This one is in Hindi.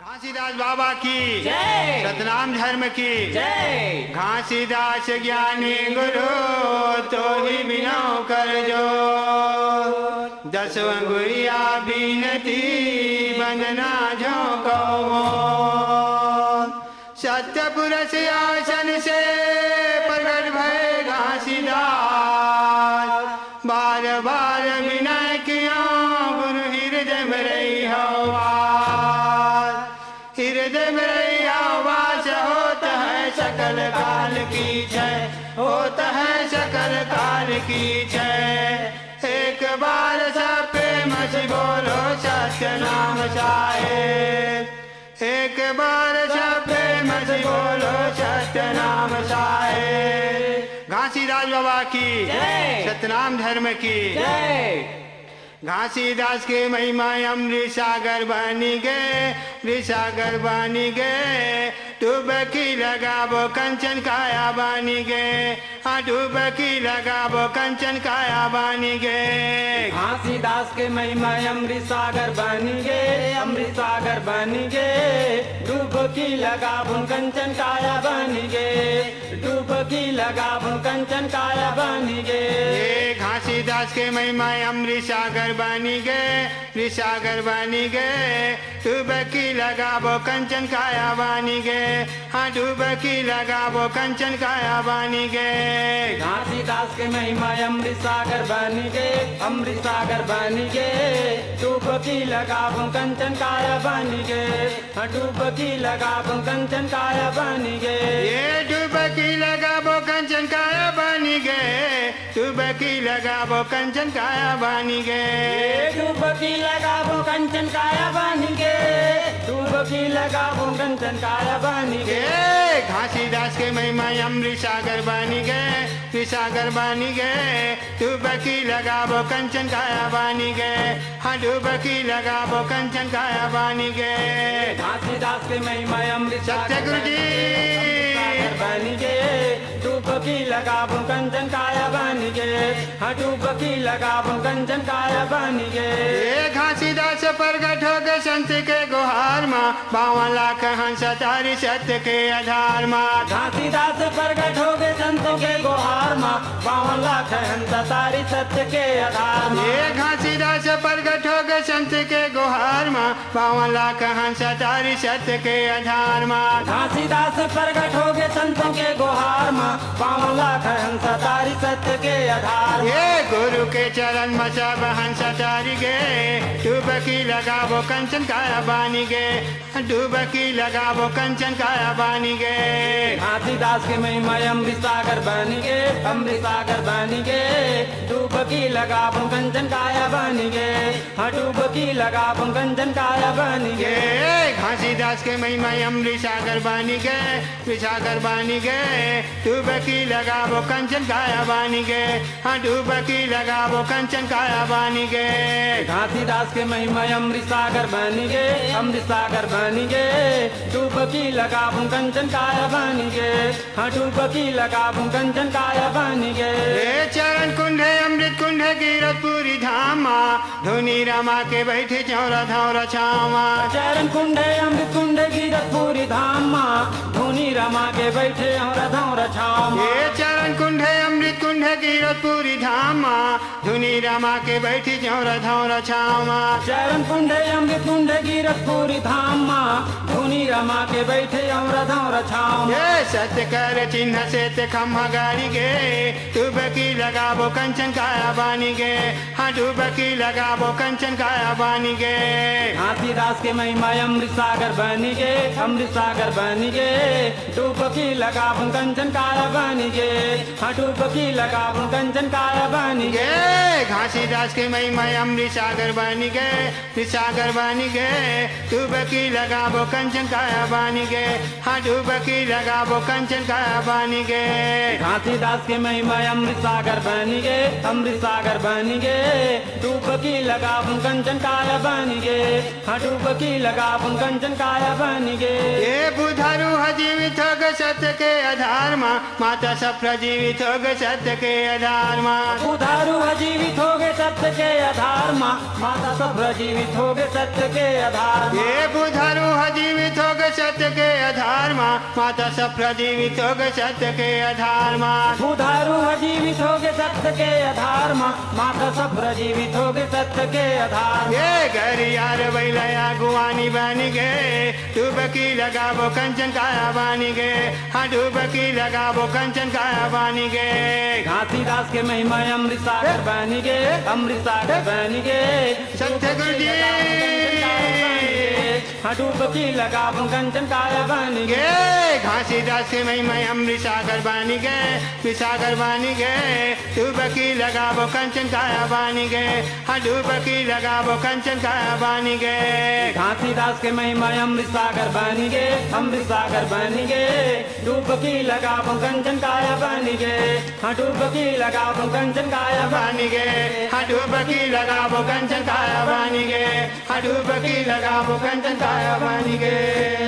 घासीदास बाबा की जय। सतनाम धर्म की जय। घासीदास ज्ञानी गुरु तो ही बिना कर जो 10 अंगुरिया बीनती बंदना झोंको सत्य पुरुष आसन से प्रकट भय घासीदास बार बार विनय किया गुरु हृदय में रही हवा हृदय में आवाज होता है सकल काल की जय होता है सकल काल की जय एक बार सब प्रेम से बोलो सत्य नाम साहेब एक बार सब प्रेम से बोलो सत्य नाम साहेब घासीदास बाबा की जय। सतनाम धर्म की जय। घासीदास के महिमा अमृत सागर बनी गए अमृत सागर बनी गए डुबकी लगाबो कंचन काया बनी गए हाँ डुबकी लगाबो कंचन काया बनी गए घासीदास के महिमा अमृत सागर बनी गे अमृत सागर बनी गे डुबकी लगा बुन कंचन काया बनी गे डुबकी लगा बुन कंचन काया बनी गे घासीदास के महिमा अमृत सागर बनी गए अमृत सागर बनी गए डुबकी लगाबो कंचन काया बनी गए हाँ डुबकी लगाबो कंचन काया बनी गए घासीदास के महिमा अमृत सागर बनी गे अमृत सागर बनी गे डुबकी लगा बुन कंचन काया बनी गे डुबकी लगा बुन कंचन काया बनी गे ये डुबकी लगाबो कंचन काया बनी गए डुबकी लगाबो कंचन काया बनी गए डुबकी लगा बुन कंचन काया बनी गे डुबकी लगा बुन कंचन काया बनी गे घासीदास के महिमा अमृत सागर बनी गए अमृत सागर बनी गए डुबकी लगाबो कंचन काया बनी गए हाँ डुबकी लगाबो कंचन काया बनी गए घासीदास के महिमा अमृत सत्य गुरु जी सागर बनी गे डुबकी लगा बुन कंचन काया बनी गे हाँ डुबकी लगा बुन कंचन काया बनी गे ये घासीदास प्रगट हो गए संत के गुहार माँ 52 लाख हंस तारी सत्य के आधार माँ घासीदास प्रगट हो गए संत के गुहार माँ 52 लाख हंस तारी सत्य के आधार माँ ये घासीदास प्रगट हो गए संत के गुहार माँ 52 लाख हंस तारी सत्य के आधार माँ घासीदास प्रगट हो गए संतों के गुहार माँ 52 लाख हंस तारी सत्य के आधार ये गुरु के चरण में सब हंस तारी गए डुबकी लगाबो कंचन काया बानी गए डुबकी लगाबो कंचन काया बानी गए घासीदास के महिमा अमृत सागर बनी गे अमृत सागर बनी गे डुबकी लगा बुन कंचन काया बनी गे हाँ डुबकी लगा बुन कंचन काया बनी गे ये घासीदास के महिमा अमृत सागर बानी गए अमृत सागर बानी गए डुबकी लगाबो कंचन काया बानी गए हाँ डुबकी लगाबो कंचन काया बानी गए घासीदास के महिमा अमृत सागर बनी गे अमृत सागर बनी गे डुबकी लगा बुन कंचन काया बनी गे हाँ डुबकी लगा बुन कंचन काया बनी गे ये चरण कुंड है अमृत कुंड है कीरतपुरी धामा धुनी रमा के बैठे चौरा धौरा छावा चरण कुंड है अमृत कुंड कीरतपुरी धाम माँ धुनी रमा के बैठे और धौर छाव ये चरण कुंड है अमृत कुंड है कीरतपुरी धामा धुनी रमा के बैठी चौरा धौरा छावा चरण कुंड है अमृत कुंड कीरतपुरी धाम माँ धुनी रमा के बैठे और धौर छाव ये सत्य कर चिन्ह से ते खम्हा गाड़ी गे डुबकी लगाबो कंचन काया बानी गे हाँ डुबकी लगाबो कंचन काया बानी गे घासीदास के महिमा अमृत सागर बनी गे अमृत सागर बनी गे डुबकी लगा बुन कंचन काया बनी गे हाँ डुबकी लगा बुन कंचन काया बनी गे ये घासीदास के महिमा अमृत सागर बनी गए अमृत सागर बनी गए डुबकी लगाबो कंचन काया बानी गे हाँ डुबकी लगाबो कंचन काया बानी गे घासीदास के महिमा अमृत सागर बनी गे अमृत सागर बनी गे डुबकी लगा बुन कंचन काया बनी गे हाँ डुबकी लगा बुन कंचन काया बनी गे ये बुधारू जीवित हो गए सत्य के आधार माँ माता सब जीवित हो गए सत्य के आधार माँ बुधारू जीवित हो गए सत्य के आधार माँ माता सफर जीवित हो गए सत्य के आधार माँ। ये बुधारू जीवित हो गए सत्य के आधार माँ माता सफर जीवित हो गए सत्य के आधार माँ। बुधारू जीवित हो गए सत्य के आधार माँ माता सफर जीवित हो गए सत्य के आधार। ये घर यार बैलया गुवानी बनी गए डुबकी लगाबो कंचन काया बनी गए हाँ डुबकी लगाबो कंचन काया बनी गए। घासीदास के महिमा अमृत सागर बनी गए अमृत सागर बनी गए। सत्य गुरु जी डुबकी लगाबो कंचन काया बनी गए। गे घासीदास के महिमा अमृत सागर बनी गए सागर बनी गए डुबकी लगाबो कंचन काया बनी गए हाँ डुबकी लगाबो कंचन काया बनी गए। घासीदास के महिमा अमृत सागर बनी गए अमृत सागर बनी गए। डुबकी लगाबो कंचन काया बनी गए हाँ डुबकी लगाबो कंचन काया बनी गए हाँ डुबकी लगाबो कंचन काया बनी गए हाँ डुबकी लगाबो कंचन काया बनी गए।